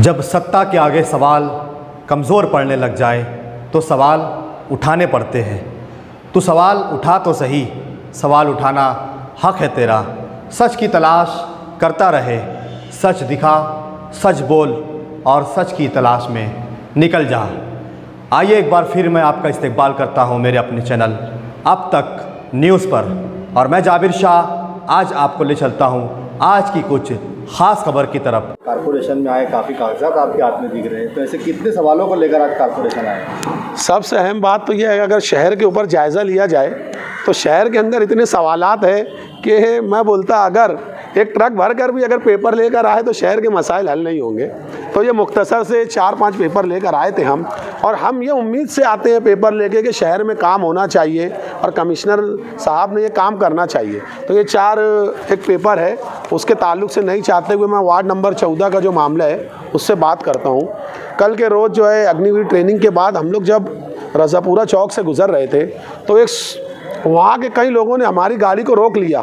जब सत्ता के आगे सवाल कमज़ोर पड़ने लग जाए तो सवाल उठाने पड़ते हैं। तू सवाल उठा तो सही, सवाल उठाना हक है तेरा। सच की तलाश करता रहे, सच दिखा, सच बोल और सच की तलाश में निकल जा। आइए एक बार फिर मैं आपका इस्तकबाल करता हूं मेरे अपने चैनल अब तक न्यूज़ पर, और मैं जाबिर शाह आज आपको ले चलता हूं आज की कुछ ख़ास खबर की तरफ। कारपोरेशन में आए, काफ़ी कागजात आपके हाथ में दिख रहे हैं, तो ऐसे कितने सवालों को लेकर आज कारपोरेशन आए? सबसे अहम बात तो यह है, अगर शहर के ऊपर जायज़ा लिया जाए तो शहर के अंदर इतने सवालात हैं कि मैं बोलता अगर एक ट्रक भर कर भी अगर पेपर लेकर आए तो शहर के मसाइल हल नहीं होंगे। तो ये मुख्तसर से 4-5 पेपर लेकर आए थे हम, और हम ये उम्मीद से आते हैं पेपर लेके कि शहर में काम होना चाहिए और कमिश्नर साहब ने ये काम करना चाहिए। तो ये 4 एक पेपर है, उसके ताल्लुक़ से नहीं चाहते हुए मैं वार्ड नंबर 14 का जो मामला है उससे बात करता हूँ। कल के रोज़ जो है अग्निवीर ट्रेनिंग के बाद हम लोग जब रज़ापुरा चौक से गुज़र रहे थे तो एक वहाँ के कई लोगों ने हमारी गाड़ी को रोक लिया।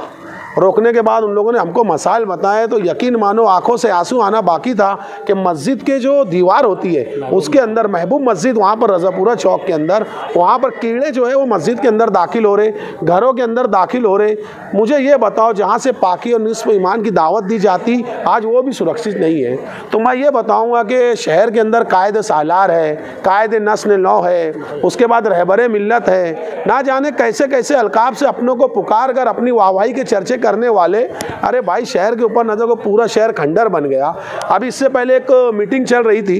रोकने के बाद उन लोगों ने हमको मसाइल बताए तो यकीन मानो आंखों से आंसू आना बाकी था कि मस्जिद के जो दीवार होती है उसके अंदर, महबूब मस्जिद वहाँ पर रज़ापुरा चौक के अंदर, वहाँ पर कीड़े जो है वो मस्जिद के अंदर दाखिल हो रहे, घरों के अंदर दाखिल हो रहे। मुझे ये बताओ, जहाँ से पाकी और निस्फ़ ईमान की दावत दी जाती आज वो भी सुरक्षित नहीं है। तो मैं ये बताऊँगा कि शहर के अंदर कायदे सालार है, कायदे नस्ल नौ है, उसके बाद रहबरे मिल्लत है, ना जाने कैसे कैसे अलकाब से अपनों को पुकार कर अपनी वाहवाही के चर्चे करने वाले। अरे भाई, शहर के ऊपर नजर को पूरा शहर खंडर बन गया। अब इससे पहले एक मीटिंग चल रही थी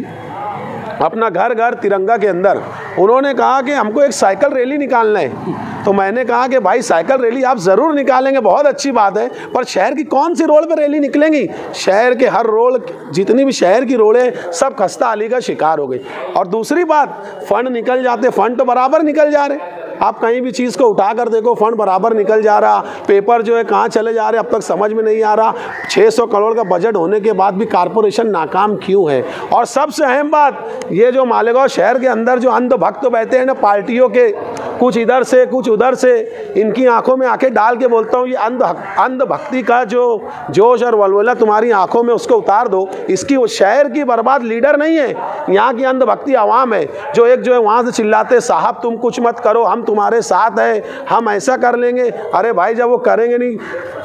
अपना घर घर तिरंगा के अंदर, उन्होंने कहा कि हमको एक साइकिल रैली निकालना है। तो मैंने कहा कि भाई साइकिल रैली आप ज़रूर निकालेंगे, बहुत अच्छी बात है, पर शहर की कौन सी रोड पर रैली निकलेंगी? शहर के हर रोड, जितनी भी शहर की रोडें सब खस्ता हाली का शिकार हो गई। और दूसरी बात, फंड निकल जाते, फंड तो बराबर निकल जा रहे, आप कहीं भी चीज़ को उठा कर देखो फंड बराबर निकल जा रहा। पेपर जो है कहाँ चले जा रहे अब तक समझ में नहीं आ रहा। 600 करोड़ का बजट होने के बाद भी कारपोरेशन नाकाम क्यों है? और सबसे अहम बात, ये जो मालेगांव शहर के अंदर जो अंधभक्त बैठे हैं ना पार्टियों के, कुछ इधर से कुछ उधर से, इनकी आंखों में आंखें डाल के बोलता हूँ, ये अंधभक्ति का जो जोश और वलवला तुम्हारी आंखों में उसको उतार दो। इसकी वो शहर की बर्बाद लीडर नहीं है, यहाँ की अंधभक्ति आवाम है जो है वहाँ से चिल्लाते साहब तुम कुछ मत करो, हम तुम्हारे साथ है, हम ऐसा कर लेंगे। अरे भाई, जब वो करेंगे नहीं,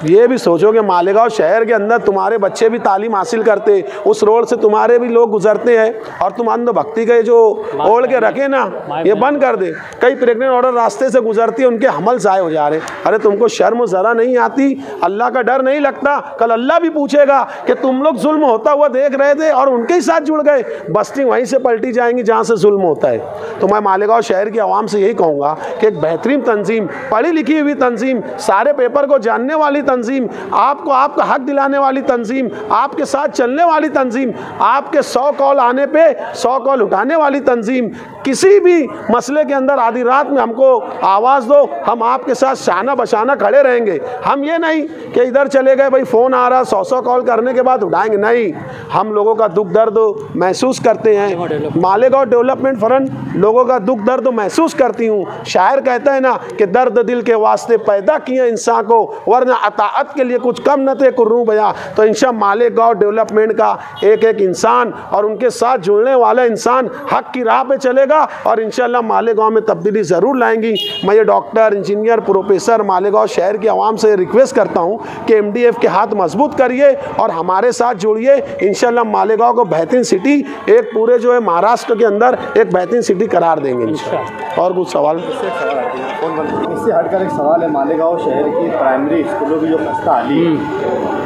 ये भी सोचो कि मालेगांव शहर के अंदर तुम्हारे बच्चे भी तालीम हासिल करते, उस रोड से तुम्हारे भी लोग गुजरते हैं, और तुम अंधभक्ति के जो ओढ़ के रखे ना, ये बंद कर दे। कई प्रेग्नेंट ऑर्डर रास्ते से गुजरती है, उनके हमल ज़ाय हो जा रहे। अरे तुमको शर्म ज़रा नहीं आती? अल्लाह का डर नहीं लगता? कल अल्लाह भी पूछेगा कि तुम लोग जुल्म होता हुआ देख रहे थे और उनके ही साथ जुड़ गए, बस्ती वहीं से पलटी जाएंगी जहाँ से जुल्म होता है। तो मैं मालेगांव शहर की आवाम से यही कहूँगा कि एक बेहतरीन तंजीम, पढ़ी लिखी हुई तंजीम, सारे पेपर को जानने वाली तंजीम, आपको आपका हक दिलाने वाली तंजीम, आपके साथ चलने वाली तंजीम, आपके 100 कॉल आने पे 100 कॉल उठाने वाली तंजीम, किसी भी मसले के अंदर आधी रात में हमको आवाज़ दो, हम आपके साथ शाना बशाना खड़े रहेंगे। हम ये नहीं कि इधर चले गए भाई फ़ोन आ रहा 100 कॉल करने के बाद उठाएंगे, नहीं। हम लोगों का दुख दर्द महसूस करते हैं, मालेगांव डेवलपमेंट फ्रंट लोगों का दुख दर्द महसूस करती हूँ। शायर कहता है ना कि दर्द दिल के वास्ते पैदा किए इंसान को, वरना अताअत के लिए कुछ कम न थे कुर्रू बया। तो इंशाअल्लाह मालेगांव डेवलपमेंट का एक एक इंसान और उनके साथ जुड़ने वाला इंसान हक की राह पे चलेगा और इंशाअल्लाह मालेगांव में तब्दीली ज़रूर लाएंगी। मैं ये डॉक्टर, इंजीनियर, प्रोफेसर मालेगांव शहर की आवाम से रिक्वेस्ट करता हूँ कि MDF के हाथ मजबूत करिए और हमारे साथ जुड़िए। इंशाअल्लाह मालेगांव को बेहतरीन सिटी, एक पूरे जो है महाराष्ट्र के अंदर एक बेहतरीन सिटी करार देंगे इंशाअल्लाह। और कुछ सवाल? इससे हटकर एक सवाल है, मालेगांव शहर की प्राइमरी स्कूलों की जो खस्ता हाली है,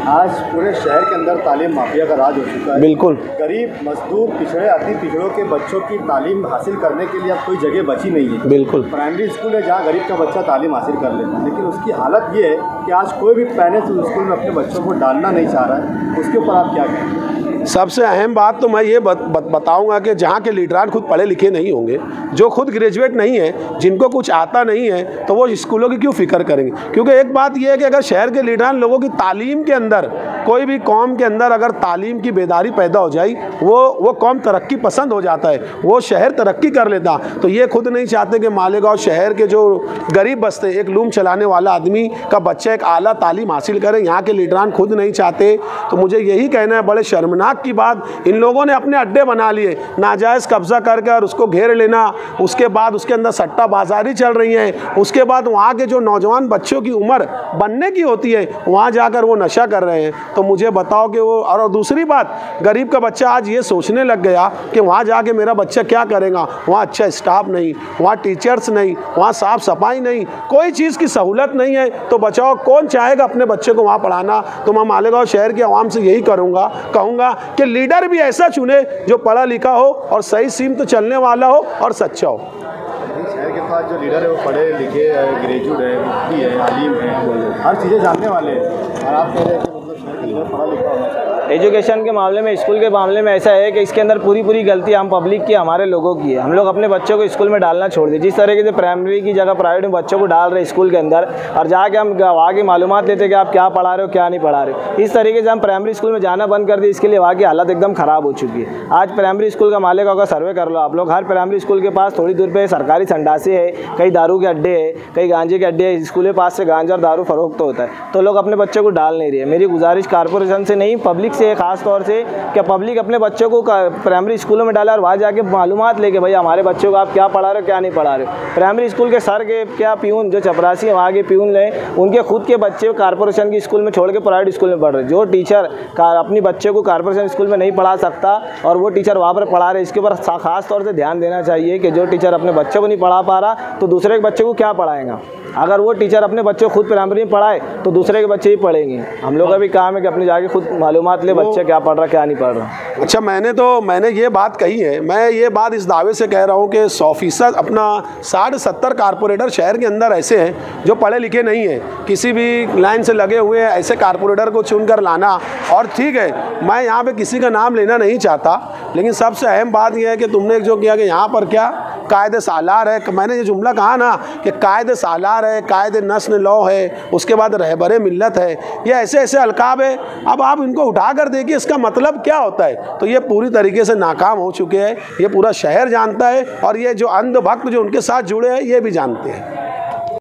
आज पूरे शहर के अंदर तालीम माफिया का राज हो चुका है। बिल्कुल, गरीब, मजदूर, पिछड़े, अति पिछड़ों के बच्चों की तालीम हासिल करने के लिए अब कोई जगह बची नहीं है। बिल्कुल, प्राइमरी स्कूल है जहाँ गरीब का बच्चा तालीम हासिल कर लेता है, लेकिन उसकी हालत ये है कि आज कोई भी पेरेंट्स उस स्कूल में अपने बच्चों को डालना नहीं चाह रहा है। उसके ऊपर आप क्या कहेंगे? सबसे अहम बात तो मैं ये बताऊंगा कि जहाँ के लीडरान खुद पढ़े लिखे नहीं होंगे, जो खुद ग्रेजुएट नहीं है, जिनको कुछ आता नहीं है, तो वो स्कूलों की क्यों फिक्र करेंगे? क्योंकि एक बात ये है कि अगर शहर के लीडरान लोगों की तालीम के अंदर, कोई भी कौम के अंदर अगर तालीम की बेदारी पैदा हो जाए, वो कौम तरक्की पसंद हो जाता है, वो शहर तरक्की कर लेता। तो ये खुद नहीं चाहते कि मालेगांव शहर के जो गरीब बस्ते, एक लूम चलाने वाला आदमी का बच्चा एक आला तालीम हासिल करे, यहाँ के लीडरान खुद नहीं चाहते। तो मुझे यही कहना है, बड़े शर्मनाक दिमाग की बात, इन लोगों ने अपने अड्डे बना लिए, नाजायज़ कब्जा करके और उसको घेर लेना, उसके बाद उसके अंदर सट्टा बाजारी चल रही है, उसके बाद वहाँ के जो नौजवान बच्चों की उम्र बनने की होती है वहाँ जाकर वो नशा कर रहे हैं। तो मुझे बताओ कि वो, और दूसरी बात, गरीब का बच्चा आज ये सोचने लग गया कि वहाँ जाके मेरा बच्चा क्या करेगा, वहाँ अच्छा स्टाफ नहीं, वहाँ टीचर्स नहीं, वहाँ साफ़ सफाई नहीं, कोई चीज़ की सहूलत नहीं है। तो बचाओ कौन चाहेगा अपने बच्चे को वहाँ पढ़ाना। तो मैं मालेगांव शहर की आवाम से यही कहूँगा कि लीडर भी ऐसा चुने जो पढ़ा लिखा हो और सही सीम तो चलने वाला हो और सच्चा हो। शहर के पास जो लीडर है वो पढ़े लिखे है, ग्रेजुएट है, मुफ्ती है, आलिम है, हर चीज़ें जानने वाले हैं, और आप कह रहे हैं कि मतलब शहर के लीडर पढ़ा लिखा होना चाहिए। एजुकेशन के मामले में, स्कूल के मामले में ऐसा है कि इसके अंदर पूरी गलती हम पब्लिक की, हमारे लोगों की है। हम लोग अपने बच्चों को स्कूल में डालना छोड़ दें। जिस तरीके से प्राइमरी की जगह प्राइवेट में बच्चों को डाल रहे स्कूल के अंदर, और जाके हम वहाँ की मालूमात लेते कि आप क्या पढ़ा रहे हो क्या नहीं पढ़ा रहे, इस तरीके से हम प्राइमरी स्कूल में जाना बंद कर दिए। इसके लिए वहाँ की हालत एकदम ख़राब हो चुकी है। आज प्राइमरी स्कूल का मालेगांव का सर्वे कर लो आप लोग, हर प्राइमरी स्कूल के पास थोड़ी दूर पर सरकारी संडासे है, कई दारू के अड्डे है, कई गांजे के अड्डे है, स्कूल के पास से गांजा और दारू फरोख्त होता है। तो लोग अपने बच्चों को डाल नहीं रहे। मेरी गुजारिश कारपोरेशन से नहीं, पब्लिक से, खास तौर से क्या पब्लिक अपने बच्चों को प्राइमरी स्कूलों में डाले और वहाँ जाके मालूमात लेके भाई हमारे बच्चों को आप क्या पढ़ा रहे हो क्या नहीं पढ़ा रहे हो। प्राइमरी स्कूल के सर के क्या प्यून, जो चपरासी हैं वहाँ के प्यून लें, उनके खुद के बच्चे कारपोरेशन की स्कूल में छोड़ के प्राइवेट स्कूल में पढ़ रहे। जो टीचर अपनी बच्चे को कारपोरेशन स्कूल में नहीं पढ़ा सकता और वो टीचर वहाँ पर पढ़ा रहे, इसके ऊपर खास तौर से ध्यान देना चाहिए कि जो टीचर अपने बच्चे को नहीं पढ़ा पा रहा तो दूसरे के बच्चे को क्या पढ़ाएगा। अगर वो टीचर अपने बच्चों को खुद प्राइमरी में पढ़ाए तो दूसरे के बच्चे ही पढ़ेंगे। हम लोग का भी काम है कि अपने जाके खुद मालूमात ले बच्चे क्या पढ़ रहा क्या नहीं पढ़ रहा। अच्छा, मैंने ये बात कही है, मैं ये बात इस दावे से कह रहा हूँ कि 100% अपना 60-70 कारपोरेटर शहर के अंदर ऐसे हैं जो पढ़े लिखे नहीं हैं, किसी भी लाइन से लगे हुए हैं। ऐसे कारपोरेटर को चुनकर लाना, और ठीक है मैं यहाँ पे किसी का नाम लेना नहीं चाहता, लेकिन सबसे अहम बात यह है कि तुमने जो किया कि यहाँ पर क्या कायदे सालार है। मैंने ये जुमला कहा ना कि कायदे सालार है, कायदे नस्ल लॉ है, उसके बाद रहबरे मिल्लत है, ये ऐसे ऐसे अलकाब है। अब आप इनको उठा कर देखिए इसका मतलब क्या होता है। तो ये पूरी तरीके से नाकाम हो चुके हैं, ये पूरा शहर जानता है और ये जो अंधभक्त जो उनके साथ जुड़े हैं ये भी जानते हैं।